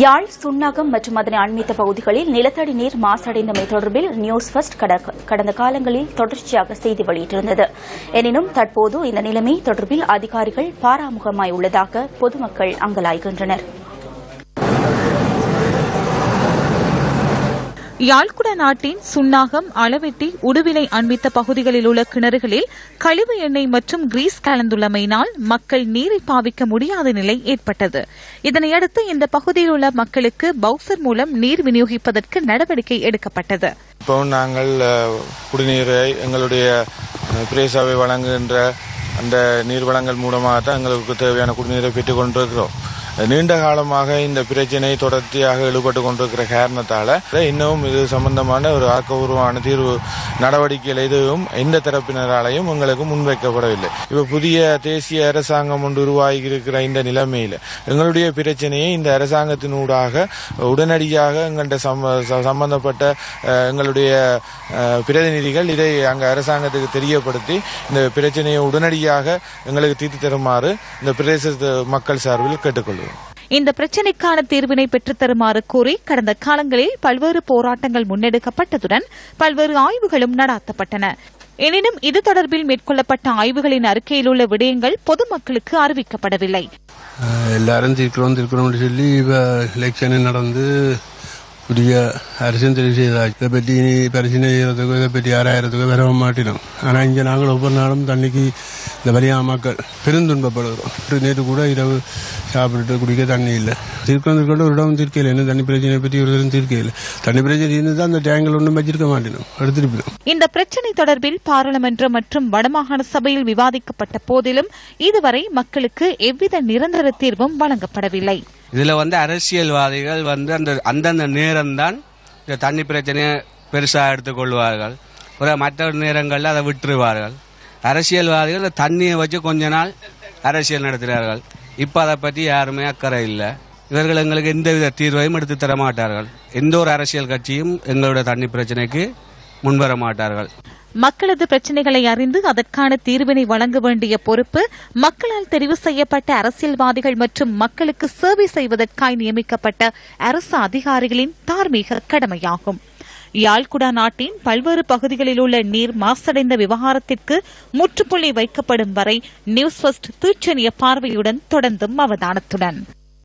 யாழ் சுன்னாகம் மற்றும் அதனை அண்மித்த பகுதிகளில் நிலத்தடி நீர் மாசடைந்தமை தொடர்பில் நியூஸ் ஃபர்ஸ்ட் கடந்த காலங்களில் தொடர்ச்சியாக செய்தி வெளியிட்டிருந்தது. எனினும் தற்போது இந்த நிலைமை தொடர்பில் அதிகாரிகள் பாராமுகமாய் உள்ளதாக பொதுமக்கள் அங்கலாய்கின்றனர். யாழ்குடா நாட்டின் சுன்னாகம், அளவெட்டி, உடுவிலை அண்மித்த பகுதிகளில் உள்ள கிணறுகளில் கழிவு எண்ணெய் மற்றும் கிரீஸ் கலந்துள்ளமையினால் மக்கள் நீரை பாவிக்க முடியாத நிலை ஏற்பட்டது. இதனையடுத்து இந்த பகுதியில் உள்ள மக்களுக்கு பவுசர் மூலம் நீர் விநியோகிப்பதற்கு நடவடிக்கை எடுக்கப்பட்டது. இப்போ நாங்கள் குடிநீரை எங்களுடைய பிரேசாவை வழங்குகின்ற அந்த நீர் வழங்கல் மூலமாக தான் எங்களுக்கு தேவையான குடிநீரை பெற்றுக் கொண்டிருக்கிறோம். நீண்ட காலமாக இந்த பிரச்சனை தொடர்ச்சியாக எழுபட்டு கொண்டிருக்கிற காரணத்தால இன்னமும் இது சம்பந்தமான ஒரு ஆக்கப்பூர்வமான தீர்வு நடவடிக்கைகள் எதுவும் எந்த தரப்பினராலையும் எங்களுக்கு முன்வைக்கப்படவில்லை. இப்ப புதிய தேசிய அரசாங்கம் ஒன்று உருவாகி இருக்கிற இந்த நிலைமையில எங்களுடைய பிரச்சனையை இந்த அரசாங்கத்தினூடாக உடனடியாக எங்கள்கிட்ட சம்பந்தப்பட்ட எங்களுடைய பிரதிநிதிகள் இதை அங்க அரசாங்கத்துக்கு தெரியப்படுத்தி இந்த பிரச்சனையை உடனடியாக எங்களுக்கு தீர்த்து தருமாறு இந்த பிரதேச மக்கள் சார்பில் கேட்டுக்கொள்வோம். இந்த பிரச்சினைக்கான தீர்வினை பெற்றுத் தருமாறு கோரி கடந்த காலங்களில் பல்வேறு போராட்டங்கள் முன்னெடுக்கப்பட்டதுடன் பல்வேறு ஆய்வுகளும் நடாத்தப்பட்டன. எனினும் இது தொடர்பில் மேற்கொள்ளப்பட்ட ஆய்வுகளின் அறிக்கையில் உள்ள விடயங்கள் பொதுமக்களுக்கு அறிவிக்கப்படவில்லை. எல்லாரும் தீர்க்கிறோம் சொல்லி எலெக்ஷன் நடந்து புதிய அரசின் தெரிவு செய்தாச்சு. இதை பற்றி இனி பிரச்சனை செய்யறதுக்கோ இதை பற்றி ஆராயறதுக்கோ வர மாட்டினோம். ஆனால் இங்கே நாங்கள் ஒவ்வொரு நாளும் தண்ணிக்கு இந்த வரியா மக்கள் பெருந்துன்பப்படுகிறோம். நேற்று கூட இரவு சாப்பிட்டு குடிக்க தண்ணி இல்லை. தீர்க்கணும் ஒரு இடம் தீர்க்கையில் என்ன தண்ணி பிரச்சனையை பற்றி ஒரு தரம் தீர்க்கையில் தண்ணி பிரச்சனை இருந்து அந்த டேங்கில் ஒன்றும் வச்சிருக்க மாட்டினோம், எடுத்துட்டு. இந்த பிரச்சினை தொடர்பில் பாராளுமன்றம் மற்றும் வடமாகாண சபையில் விவாதிக்கப்பட்ட போதிலும் இதுவரை மக்களுக்கு எவ்வித நிரந்தர தீர்வும் வழங்கப்படவில்லை. இதுல அரசியல்வாதிகள் அந்தந்த நேரம்தான் இந்த தண்ணி பிரச்சனையை பெருசா எடுத்துக்கொள்வார்கள். மற்ற நேரங்களில் அதை விட்டுருவார்கள். அரசியல்வாதிகள் தண்ணியை வச்சு கொஞ்ச நாள் அரசியல் நடத்துகிறார்கள். இப்ப அதை பற்றி யாருமே அக்கறை இல்லை. இவர்கள் எங்களுக்கு எந்தவித தீர்வையும் எடுத்து தர மாட்டார்கள். எந்த ஒரு அரசியல் கட்சியும் எங்களுடைய தண்ணி பிரச்சனைக்கு முன்வர மாட்டார்கள். மக்களது பிரச்சினைகளை அறிந்து அதற்கான தீர்வினை வழங்க வேண்டிய பொறுப்பு மக்களால் தெரிவு செய்யப்பட்ட அரசியல்வாதிகள் மற்றும் மக்களுக்கு சேவை செய்வதற்காய் நியமிக்கப்பட்ட அரசு அதிகாரிகளின் தார்மீக கடமையாகும். யாழ்குடா நாட்டின் பல்வேறு பகுதிகளில் உள்ள நீர் மாசடைந்த விவகாரத்திற்கு முற்றுப்புள்ளி வைக்கப்படும் வரை நியூஸ் ஃபர்ஸ்ட் தீட்சணிய பார்வையுடன் தொடர்ந்தும் அவதானத்துடன்